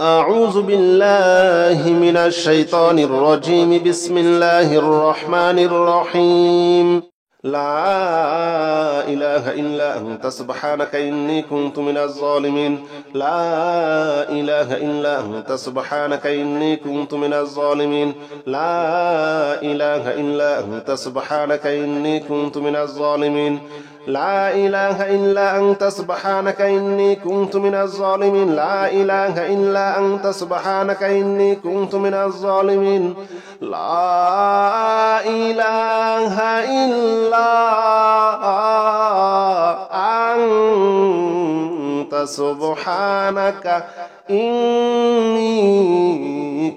أعوذ بالله من الشيطان الرجيم. بسم الله الرحمن الرحيم. لا إله إلا أنت سبحانك إني كنت من الظالمين. لا إله إلا أنت سبحانك إني كنت من الظالمين. لا إله إلا أنت سبحانك إني كنت من الظالمين. لا إله إلا أنت سبحانك إني كنت من الظالمين. لا إله إلا أنت سبحانك إني كنت من الظالمين. لا إله إلا أنت سبحانك إني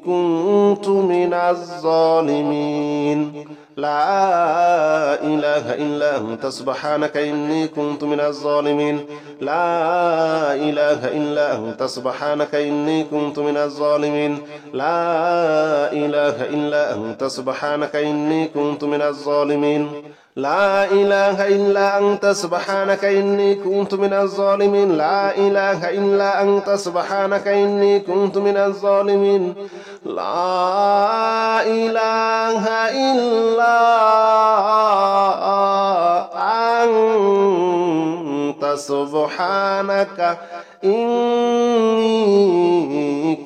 كنت من الظالمين. لا إله إلا أنت سبحانك إني كنت من الظالمين. لا إله إلا أنت سبحانك إني كنت من الظالمين. لا إله إلا أنت سبحانك إني كنت من الظالمين. لا إله إلا أنت سبحانك إني كنت من الظالمين. لا إله إلا أنت سبحانك إني كنت من الظالمين. لا إله إلا أنت سبحانك إني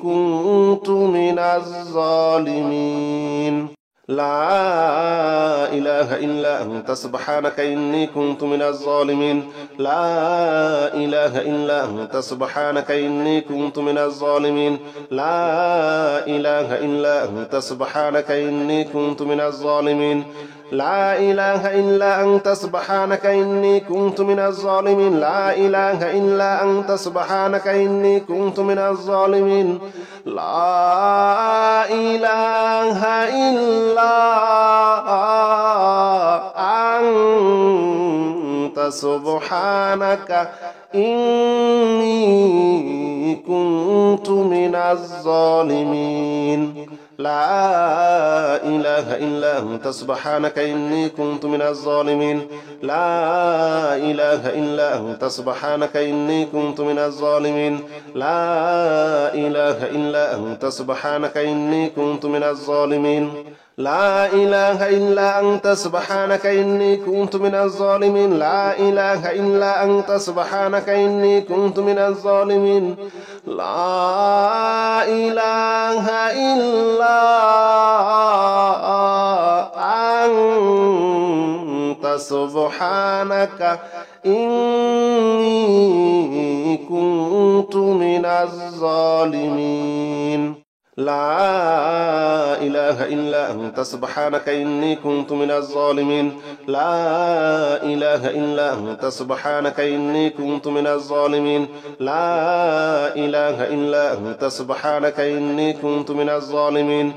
كنت من الظالمين. لا إله إلا أنت سبحانك إني كنت من الظالمين. لا إله إلا أنت سبحانك إني كنت من الظالمين. لا إله إلا أنت سبحانك إني كنت من الظالمين. لا إله إلا أنت سبحانك إني كنت من الظالمين. لا إله إلا أنت سبحانك إني كنت من الظالمين. لا إله إلا أنت سبحانك إني كنت من الظالمين. لا إله إلا أنت سبحانك إني كنت من الظالمين. لا إله إلا أنت سبحانك إني كنت من الظالمين. لا إله إلا أنت سبحانك إني كنت من الظالمين. لا إله إلا أنت سبحانك إني كنت من الظالمين. لا إله إلا أنت سبحانك إني كنت من الظالمين. لا إله إلا أنت سبحانك إني كنت من الظالمين. لا إله إلا أنت سبحانك إني كنت من الظالمين. لا إله إلا أنت سبحانك إني كنت من الظالمين.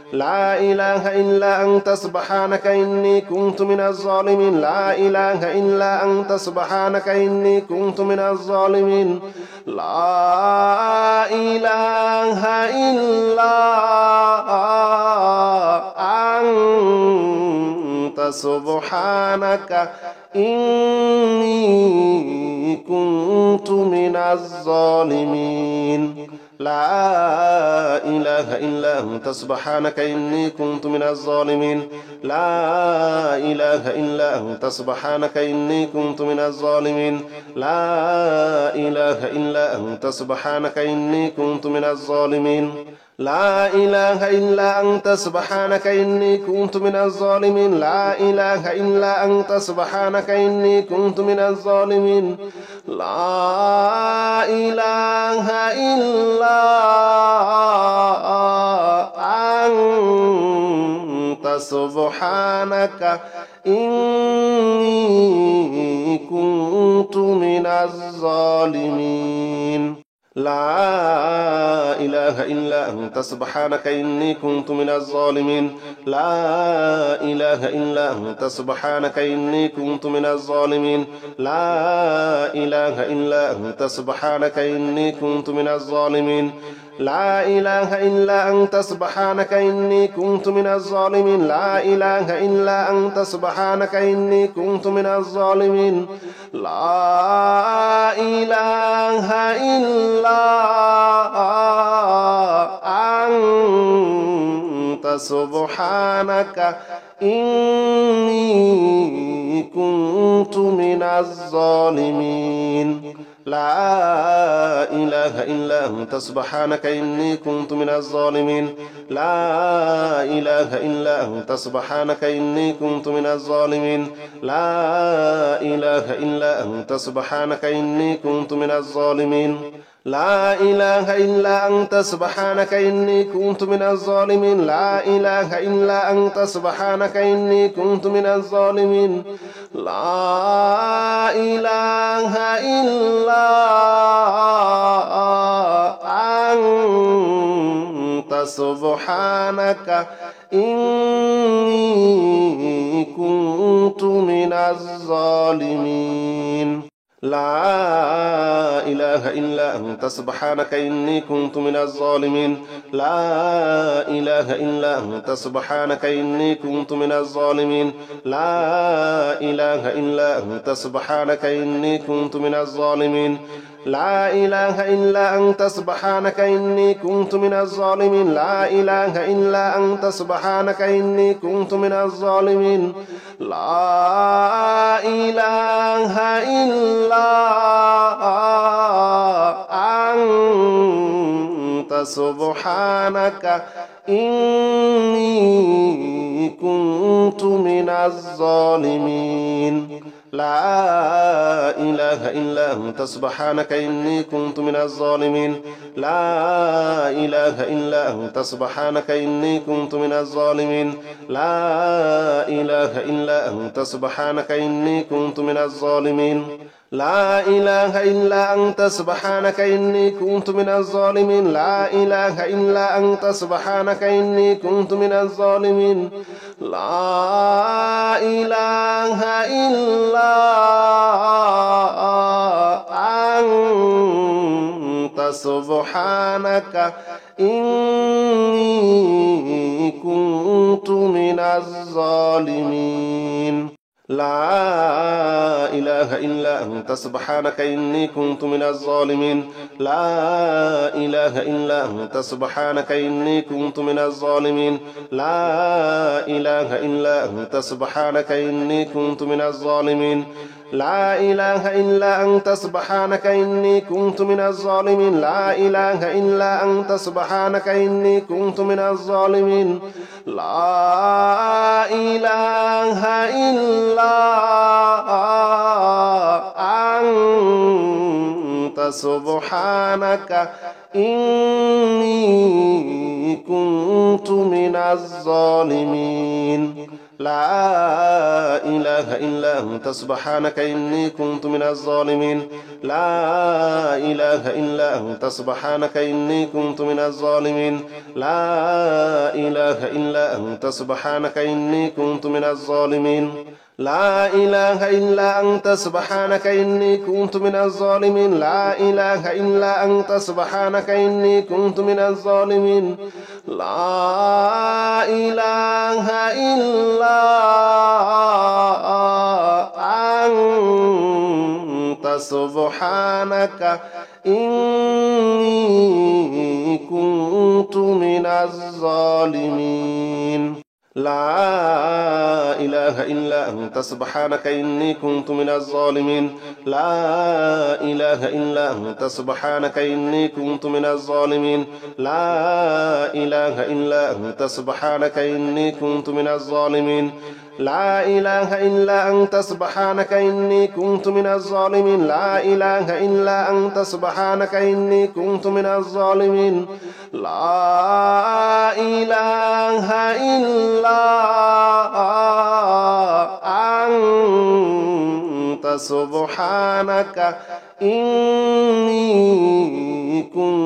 لا إله إلا أنت سبحانك إني كنت من الظالمين. لا إله إلا أنت سبحانك إني كنت من الظالمين. لا إله إلا أنت سبحانك إني كنت من الظالمين. لا إله إلا أنت سبحانك إني كنت من الظالمين. لا إله إلا أنت سبحانك إني كنت من الظالمين. لا إله إلا أنت سبحانك إني كنت من الظالمين. لا إله إلا أنت سبحانك إني كنت من الظالمين. لا إله إلا أنت سبحانك إني كنت من الظالمين. لا إله إلا أنت سبحانك إني كنت من الظالمين. لا إله إلا أنت سبحانك إني كنت من الظالمين. لا إله إلا أنت سبحانك إني كنت من الظالمين. لا إله إلا أنت سبحانك إني كنت من الظالمين. لا إله إلا أنت سبحانك إني كنت من الظالمين. لا إله إلا أنت سبحانك إني كنت من الظالمين. لا إله إلا أنت سبحانك إني كنت من الظالمين. لا إله إلا سبحانك إني كنت من الظالمين لا إله إلا أنت سبحانك إني كنت من الظالمين لا إله إلا أنت سبحانك إني كنت من الظالمين لا إله إلا أنت سبحانك إني كنت من الظالمين لا إله إلا أنت سبحانك إني كنت من الظالمين لا إله إلا أنت سبحانك إني كنت من الظالمين لا إله إلا أنت سبحانك إني كنت من الظالمين لا إله إلا أنت سبحانك إني كنت من الظالمين لا إله إلا أنت سبحانك إني كنت من الظالمين لا إله إلا أنت سبحانك إني كنت من الظالمين لا إله إلا أنت سبحانك إني كنت من الظالمين لا إله إلا أنت سبحانك إني كنت من الظالمين لا إله إلا أنت سبحانك إني كنت من الظالمين لا إله إلا أنت سبحانك إني كنت من الظالمين لا إله إلا أنت سبحانك إني كنت من الظالمين لا إله إلا أنت سبحانك إني كنت من الظالمين لا إله إلا أنت سبحانك إني كنت من الظالمين لا إله إلا أنت سبحانك إني كنت من الظالمين لا إله إلا أنت سبحانك إني كنت من الظالمين لا إله إلا أنت سبحانك إني كنت من الظالمين لا إله إلا أنت سبحانك إني كنت من الظالمين لا إله إلا أنت سبحانك إني كنت من الظالمين لا إله إلا أنت سبحانك إني كنت من الظالمين لا إله إلا أنت سبحانك إني كنت من الظالمين لا إله إلا أنت سبحانك إني كنت من الظالمين لا إله إلا أنت سبحانك إني كنت من الظالمين لا إله إلا أنت سبحانك إني كنت من الظالمين لا إله إلا أنت سبحانك إني كنت من الظالمين لا إله إلا أنت سبحانك إني كنت من الظالمين لا إله إلا أنت سبحانك إني كنت من الظالمين لا إله إلا أنت سبحانك إني كنت من الظالمين لا إله إلا أنت سبحانك إني كنت من الظالمين لا إله إلا أنت سبحانك إني كنت من الظالمين لا إله إلا أنت سبحانك إني كنت من الظالمين لا إله إلا أنت سبحانك إني كنت من الظالمين لا إله إلا أنت سبحانك إني كنت من الظالمين لا إله إلا أنت سبحانك إني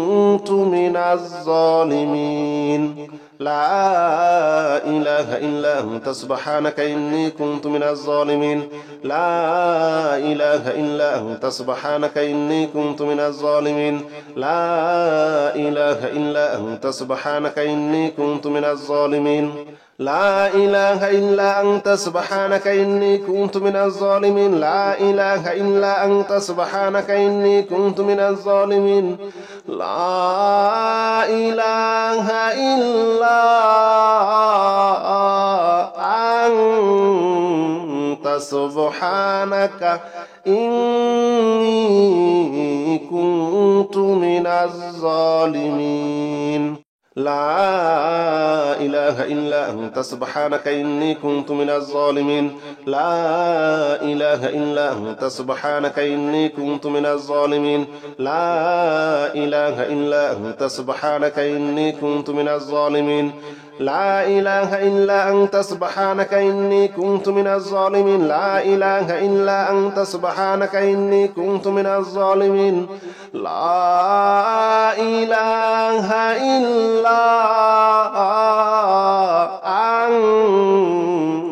كنت من الظالمين لا إله إلا أنت سبحانك إني كنت من الظالمين لا إله إلا أنت سبحانك إني كنت من الظالمين لا إله إلا أنت سبحانك إني كنت من الظالمين لا إله إلا أنت سبحانك إني كنت من الظالمين لا إله إلا أنت سبحانك إني كنت من الظالمين لا إله إلا سبحانك إني كنت من الظالمين لا إله إلا أنت سبحانك إني كنت من الظالمين لا إله إلا أنت سبحانك إني كنت من الظالمين لا إله إلا أنت سبحانك إني كنت من الظالمين لا إله إلا أنت سبحانك إني كنت من الظالمين لا إله إلا أنت سبحانك إني كنت من الظالمين لا إله إلا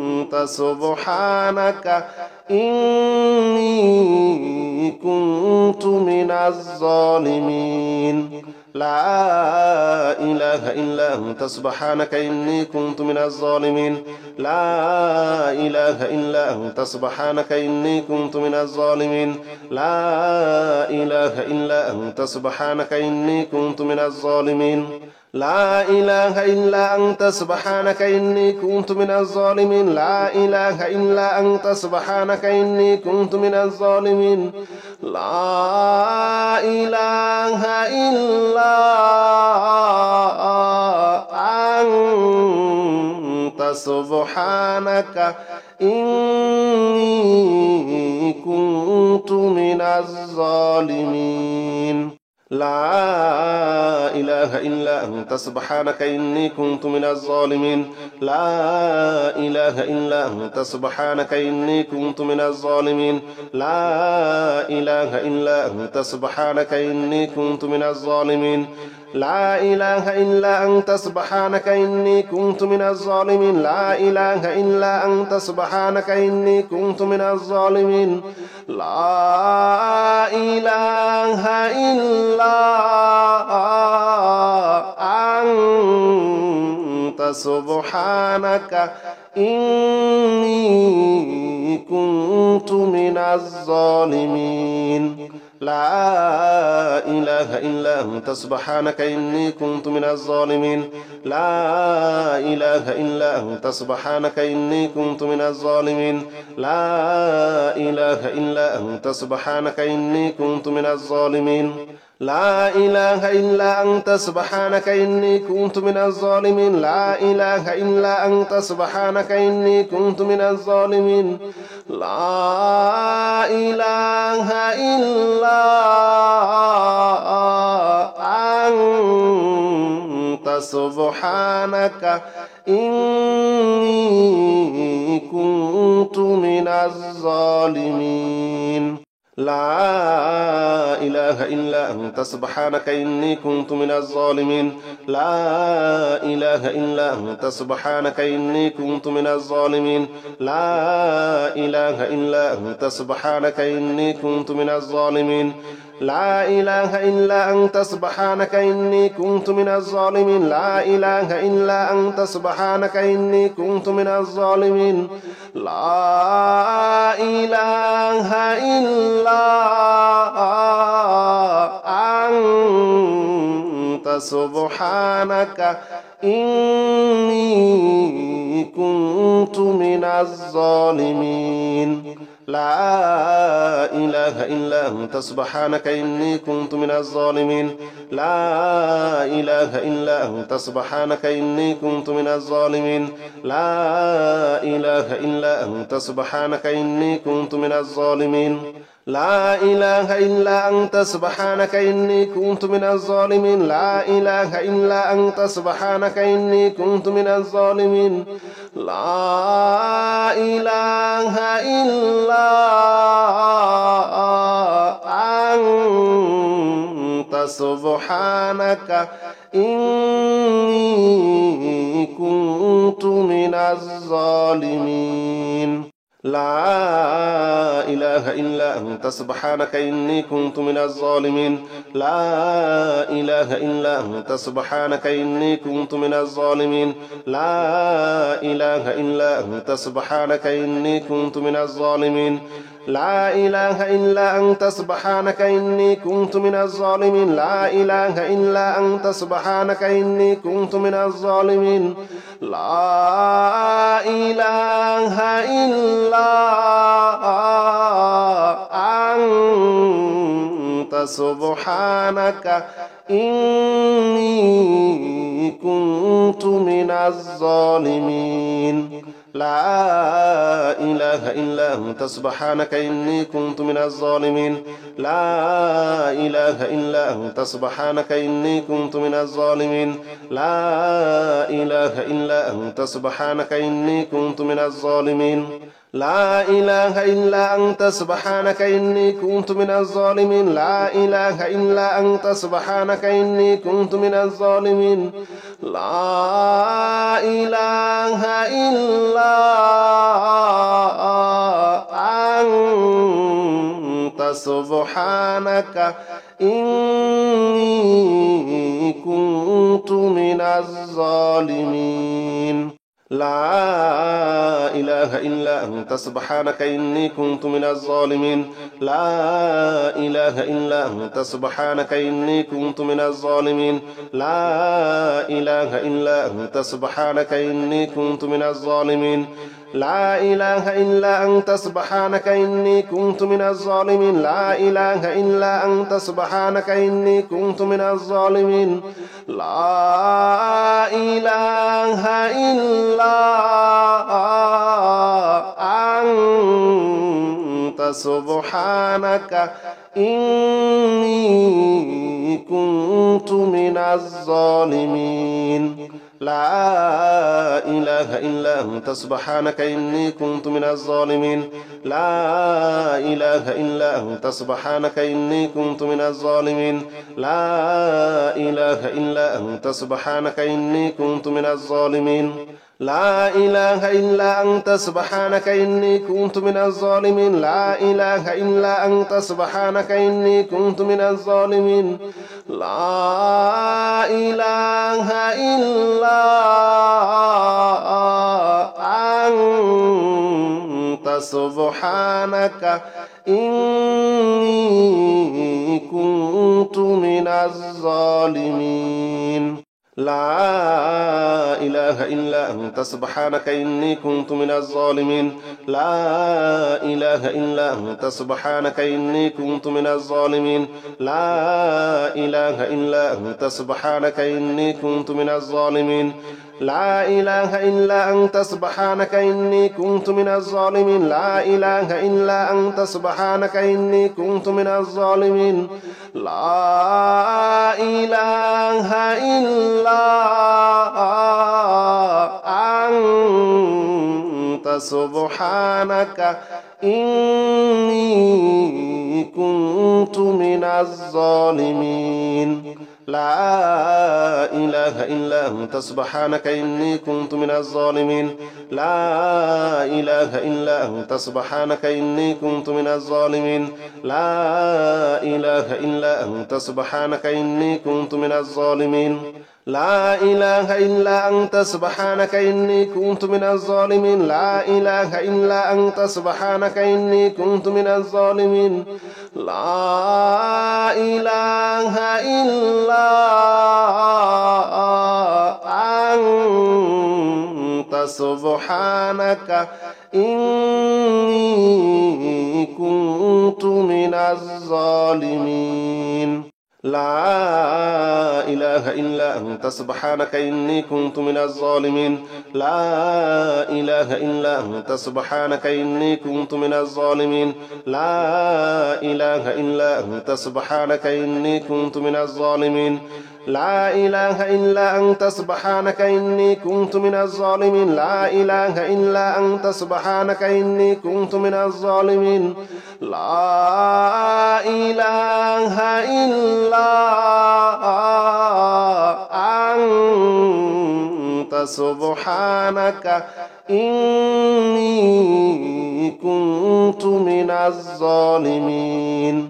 أنت سبحانك إني كنت من الظالمين لا إله إلا أنت سبحانك إني كنت من الظالمين لا إله إلا أنت سبحانك إني كنت من الظالمين لا إله إلا أنت سبحانك إني كنت من الظالمين لا إله إلا أنت سبحانك إني كنت من الظالمين لا إله إلا أنت سبحانك إني كنت من الظالمين لا إله إلا أنت سبحانك إني كنت من الظالمين لا إله إلا أنت سبحانك إني كنت من الظالمين لا إله إلا أنت سبحانك إني كنت من الظالمين لا إله إلا أنت سبحانك إني كنت من الظالمين لا إله إلا أنت سبحانك إني كنت من الظالمين لا إله إلا أنت سبحانك إني كنت من الظالمين لا إله إلا أنت سبحانك إني كنت من الظالمين لا إله إلا أنت سبحانك إني كنت من الظالمين لا إله إلا أنت سبحانك إني كنت من الظالمين لا إله إلا أنت سبحانك إني كنت من الظالمين لا إله إلا أنت سبحانك إني كنت من الظالمين لا إله إلا أنت سبحانك إني كنت من الظالمين لا إله إلا أنت سبحانك إني كنت من الظالمين لا إله إلا أنت سبحانك إني كنت من الظالمين لا إله إلا أنت سبحانك إني كنت من الظالمين لا إله إلا أنت سبحانك إني كنت من الظالمين لا إله إلا أنت سبحانك إني كنت من الظالمين لا إله إلا أنت سبحانك إني كنت من الظالمين لا إله إلا أنت سبحانك إني كنت من الظالمين لا إله إلا أنت سبحانك إني كنت من الظالمين لا إله إلا أنت سبحانك إني كنت من الظالمين لا إله إلا أنت سبحانك إني كنت من الظالمين لا إله إلا أنت سبحانك إني كنت من الظالمين لا إله إلا أنت سبحانك إني كنت من الظالمين لا إله إلا أنت سبحانك إني كنت من الظالمين لا إله إلا أنت سبحانك إني كنت من الظالمين لا إله إلا أنت سبحانك إني كنت من الظالمين لا إله إلا أنت سبحانك إني كنت من الظالمين لا إله إلا أنت سبحانك إني كنت من الظالمين لا إله إلا أنت سبحانك إني كنت من الظالمين لا إله إلا أنت سبحانك إني كنت من الظالمين لا إله إلا أنت سبحانك إني كنت من الظالمين لا إله إلا أنت سبحانك إني كنت من الظالمين لا إله إلا أنت سبحانك إني كنت من الظالمين لا إله إلا أنت سبحانك إني كنت من الظالمين لا إله إلا أنت سبحانك إني كنت من الظالمين لا إله إلا أنت سبحانك إني كنت من الظالمين لا إله إلا أنت سبحانك إني كنت من الظالمين لا إله إلا أنت سبحانك إني كنت من الظالمين لا إله إلا أنت سبحانك إني كنت من الظالمين لا إله إلا أنت سبحانك إني كنت من الظالمين لا إله إلا أنت سبحانك إني كنت من الظالمين لا إله إلا أنت سبحانك إني كنت من الظالمين لا إله إلا أنت سبحانك إني كنت من الظالمين لا إله إلا أنت سبحانك إني كنت من الظالمين لا إله إلا أنت سبحانك إني كنت من الظالمين لا إله إلا أنت سبحانك إني كنت من الظالمين لا إله إلا أنت سبحانك إني كنت من الظالمين لا إله إلا أنت سبحانك إني كنت من الظالمين لا إله إلا أنت سبحانك إني كنت من الظالمين لا إله إلا أنت سبحانك إني كنت من الظالمين لا إله إلا أنت سبحانك إني كنت من الظالمين لا إله إلا أنت سبحانك إني كنت من الظالمين لا إله إلا أنت سبحانك إني كنت من الظالمين لا إله إلا أنت سبحانك إني كنت من الظالمين لا إله إلا أنت سبحانك إني كنت من الظالمين لا إله إلا أنت سبحانك إني كنت من الظالمين لا إله إلا أنت سبحانك إني كنت من الظالمين لا إله إلا أنت سبحانك إني كنت من الظالمين لا إله إلا أنت سبحانك إني كنت من الظالمين لا إله إلا أنت سبحانك إني كنت من الظالمين لا إله إلا أنت سبحانك إني كنت من الظالمين لا إله إلا أنت سبحانك إني كنت من الظالمين لا إله إلا أنت سبحانك إني كنت من الظالمين لا إله إلا أنت سبحانك إني كنت من الظالمين لا إله إلا أنت سبحانك إني كنت من الظالمين لا إله إلا أنت سبحانك إني كنت من الظالمين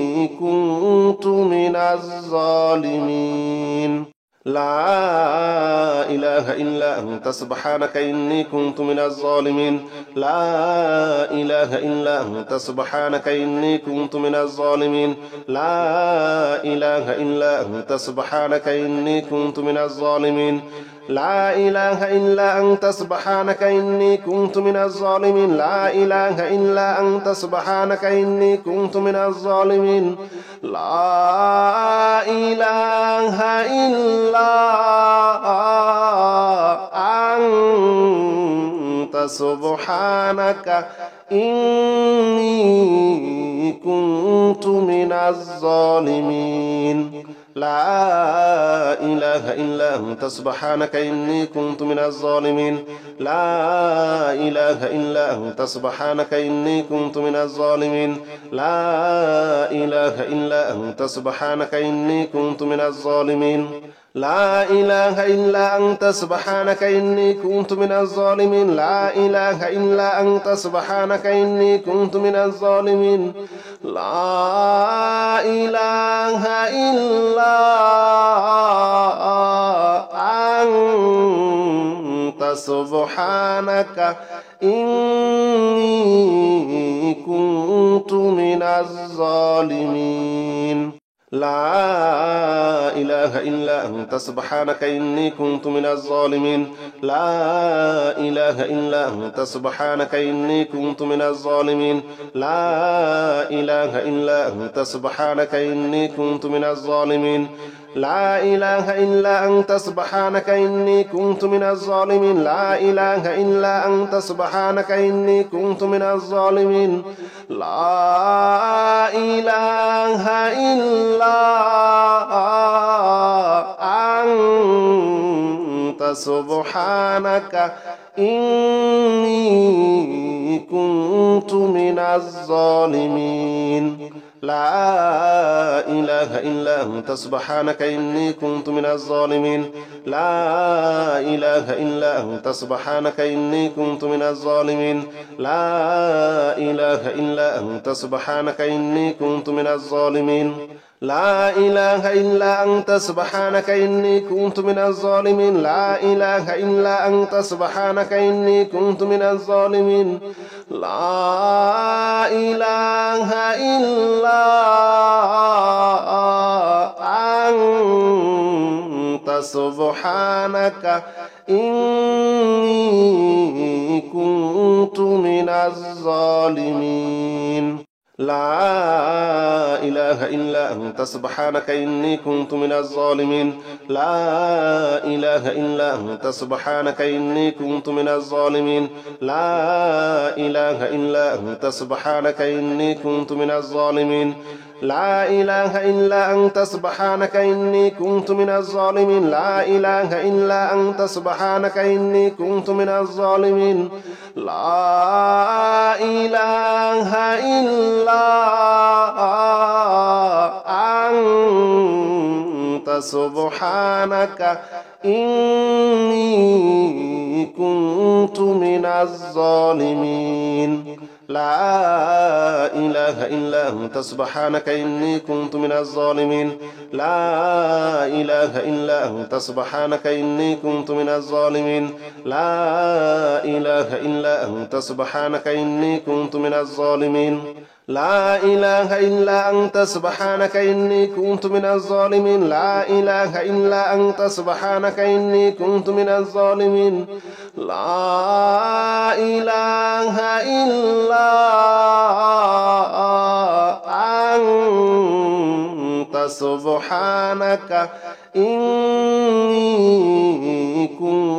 كنت من الظالمين لا إله إلا أنت سبحانك إني كنت من الظالمين لا إله إلا أنت سبحانك إني كنت من الظالمين لا إله إلا أنت سبحانك إني كنت من الظالمين لا إله إلا أنت سبحانك إني كنت من الظالمين لا إله إلا أنت سبحانك إني كنت من الظالمين لا إله إلا أنت سبحانك إني كنت من الظالمين لا إله إلا أنت سبحانك إني كنت من الظالمين لا إله إلا أنت سبحانك إني كنت من الظالمين لا إله إلا أنت سبحانك إني كنت من الظالمين لا إله إلا أنت سبحانك إني كنت من الظالمين لا إله إلا أنت سبحانك إني كنت من الظالمين لا إله إلا أنت سبحانك إني كنت من الظالمين لا إله إلا أنت سبحانك إني كنت من الظالمين لا إله إلا أنت سبحانك إني كنت من الظالمين لا إله إلا أنت سبحانك إني كنت من الظالمين لا إله إلا أنت سبحانك إني كنت من الظالمين لا إله إلا أنت سبحانك إني كنت من الظالمين لا إله إلا أنت سبحانك إني كنت من الظالمين لا إله إلا أنت سبحانك إني كنت من الظالمين لا إله إلا أنت سبحانك إني كنت من الظالمين لا إله إلا أنت سبحانك إني كنت من الظالمين لا إله إلا أنت سبحانك إني كنت من الظالمين لا إله إلا أنت سبحانك إني كنت من الظالمين لا إله إلا أنت سبحانك إني كنت من الظالمين لا إله إلا أنت سبحانك إني كنت من الظالمين لا إله إلا أنت سبحانك إني كنت من الظالمين لا إله إلا أنت سبحانك إني كنت من الظالمين لا إله إلا أنت سبحانك إني كنت من الظالمين لا إله إلا أنت سبحانك إني كنت من الظالمين لا إله إلا أنت سبحانك إني كنت من الظالمين لا إله إلا أنت سبحانك إني كنت من الظالمين لا إله إلا أنت سبحانك إني كنت من الظالمين لا إله إلا أنت سبحانك إني كنت من الظالمين لا إله إلا أنت سبحانك إني كنت من الظالمين لا إله إلا أنت سبحانك إني كنت من الظالمين لا إله إلا أنت سبحانك إني كنت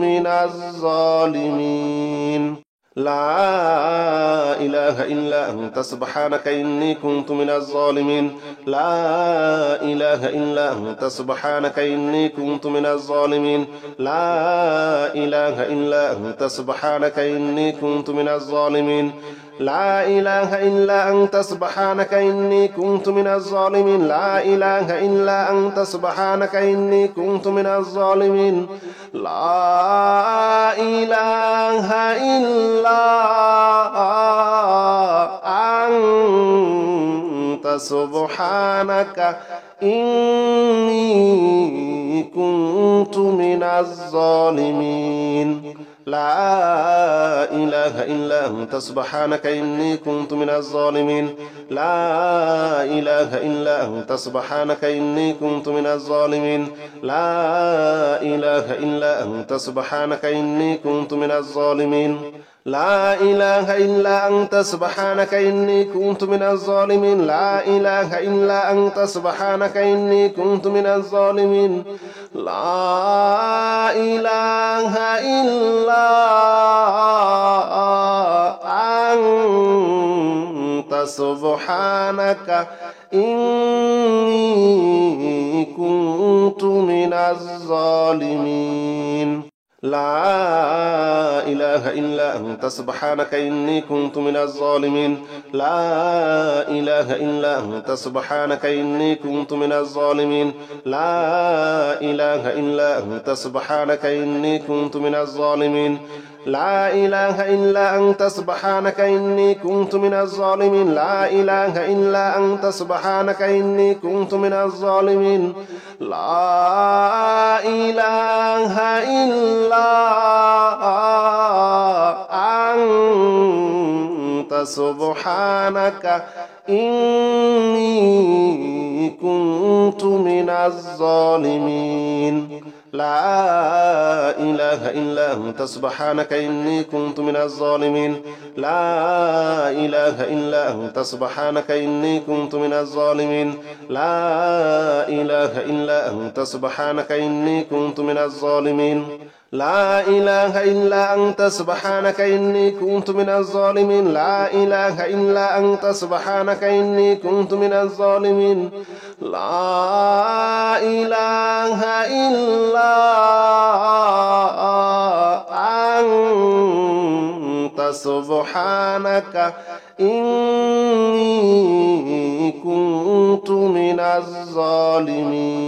من الظالمين لا إله إلا أنت سبحانك إني كنت من الظالمين لا إله إلا أنت سبحانك إني كنت من الظالمين لا إله إلا أنت سبحانك إني كنت من الظالمين لا إله إلا أنت سبحانك إني كنت من الظالمين لا إله إلا أنت سبحانك إني كنت من الظالمين لا إله إلا أنت سبحانك إني كنت من الظالمين لا إله إلا أنت سبحانك إني كنت من الظالمين لا إله إلا أنت سبحانك إني كنت من الظالمين لا إله إلا أنت سبحانك إني كنت من الظالمين لا إله إلا أنت سبحانك إني كنت من الظالمين لا إله إلا أنت سبحانك إني كنت من الظالمين لا إله إلا أنت سبحانك إني كنت من الظالمين لا إله إلا أنت سبحانك إني كنت من الظالمين لا إله إلا أنت سبحانك إني كنت من الظالمين لا إله إلا أنت سبحانك إني كنت من الظالمين لا إله إلا أنت سبحانك إني كنت من الظالمين لا إله إلا أنت سبحانك إني كنت من الظالمين لا إله إلا أنت سبحانك إني كنت من الظالمين لا إله إلا أنت سبحانك إني كنت من الظالمين لا إله إلا أنت سبحانك إني كنت من الظالمين لا إله إلا أنت سبحانك إني كنت من الظالمين لا إله إلا أنت سبحانك إني كنت من الظالمين لا إله إلا أنت سبحانك إني كنت من الظالمين لا إله إلا أنت سبحانك إني كنت من الظالمين.